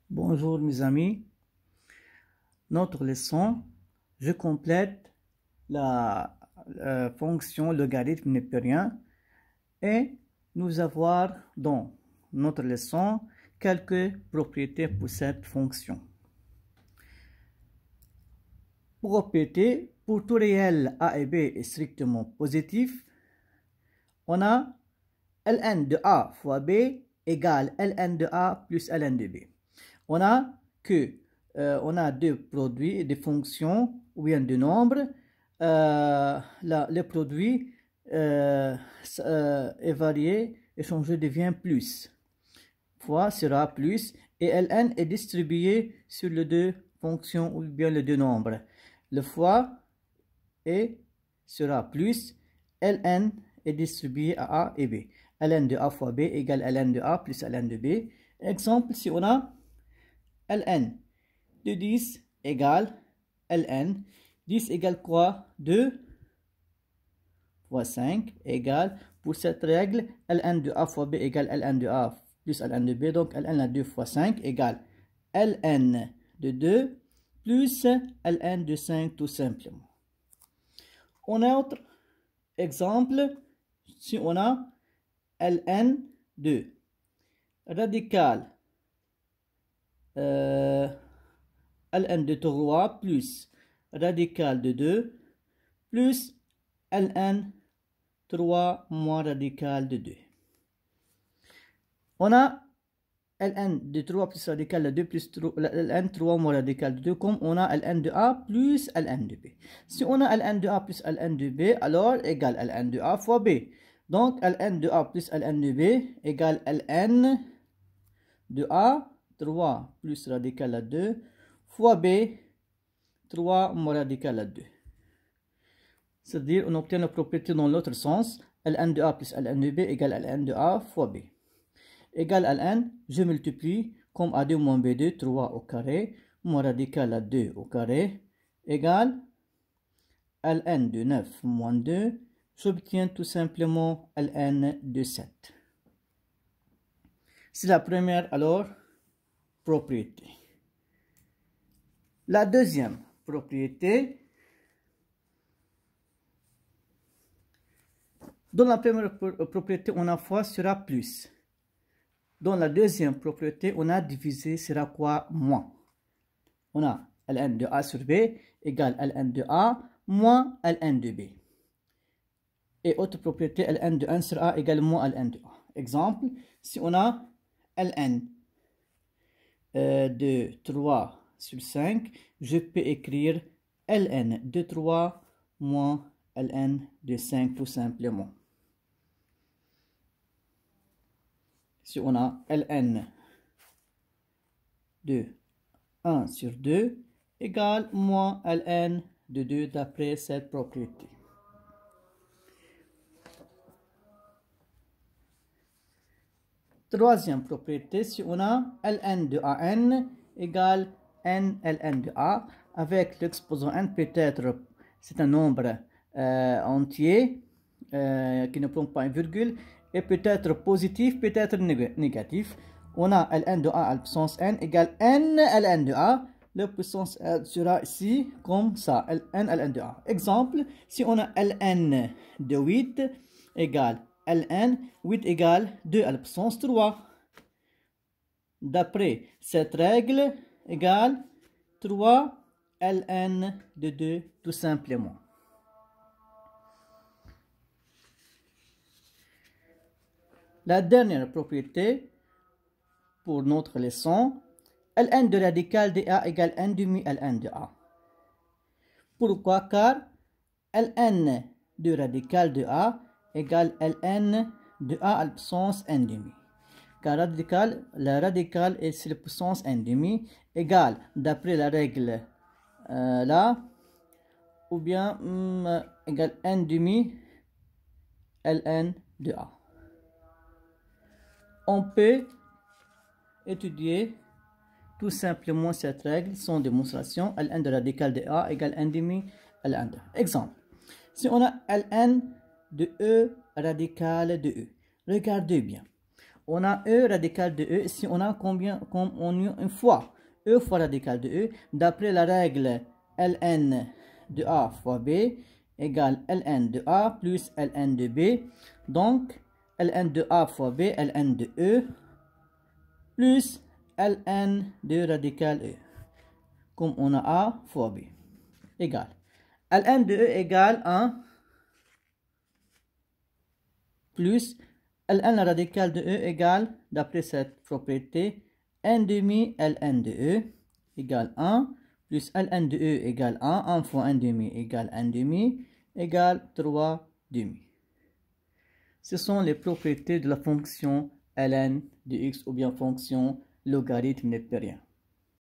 Bonjour mes amis, notre leçon, je complète la fonction logarithme nepérien et nous avoir dans notre leçon quelques propriétés pour cette fonction. Propriété, pour tout réel a et b est strictement positif, on a ln de a fois b égale ln de a plus ln de b. On a deux produits, des fonctions ou bien des nombres. Le produit est varié et changé devient plus. Fois sera plus et ln est distribué sur les deux fonctions ou bien les deux nombres. Le fois et sera plus, ln est distribué à a et b. ln de a fois b égale ln de a plus ln de b. Exemple, si on a ln de 10 égale ln. 10 égale quoi? 2 fois 5 égale, pour cette règle, ln de a fois b égale ln de a plus ln de b. Donc ln à 2 fois 5 égale ln de 2 plus ln de 5 tout simplement. On a autre exemple, si on a ln de radical ln de 3 plus radical de 2 plus ln 3 moins radical de 2. On a ln de 3 plus radical de 2 plus ln 3 moins radical de 2, comme on a ln de a plus ln de b. Si on a ln de a plus ln de b, alors égale ln de a fois b. Donc ln de a plus ln de b égale ln de a 3 plus radical à 2 fois b 3 moins radical à 2. C'est-à-dire on obtient la propriété dans l'autre sens. ln de a plus ln de b égale ln de a fois b. Égale ln, je multiplie comme a2 moins b2, 3 au carré, moins radical à 2 au carré, égale ln de 9 moins 2, j'obtiens tout simplement ln de 7. C'est la première alors propriété. La deuxième propriété, dans la première propriété, on a fois sera plus. Dans la deuxième propriété, on a divisé sera quoi? Moins. On a ln de a sur b égale ln de a moins ln de b. Et autre propriété, ln de 1 sur a égale moins ln de a. Exemple, si on a ln de 3 sur 5, je peux écrire ln de 3 moins ln de 5 tout simplement. Si on a ln de 1 sur 2 égale moins ln de 2 d'après cette propriété. Troisième propriété, si on a ln de an égale n ln de a, avec l'exposant n peut-être, c'est un nombre entier qui ne prend pas une virgule, et peut-être positif, peut-être négatif. On a ln de a à la puissance n égale n ln de a. La puissance sera ici comme ça, n ln de a. Exemple, si on a ln de 8 égale ln, 8 égale 2 à la puissance 3. D'après cette règle, égale 3 ln de 2 tout simplement. La dernière propriété pour notre leçon, ln de radical de a égale 1 demi ln de a. Pourquoi? Car ln de radical de a égale ln de a à la puissance 1 demi. Car la radicale est sur la puissance 1 demi égale, d'après la règle là, ou bien égale 1 demi ln de a. On peut étudier tout simplement cette règle sans démonstration. Ln de radical de a égale 1 demi ln de a. Exemple, si on a ln de e radical de e, regardez bien. On a E radical de E. Si on a combien? Comme on a une fois. E fois radical de E. D'après la règle Ln de A fois B égale Ln de A plus Ln de B. Donc, Ln de A fois B, Ln de E plus Ln de radical E. Comme on a A fois B. Égale. Ln de E égale 1 plus Ln radical de E égale, d'après cette propriété, 1 demi Ln de E égale 1 plus Ln de E égale 1. 1 fois 1 demi égale 1 demi égale 3 demi. Ce sont les propriétés de la fonction ln de x ou bien fonction logarithme nepérien.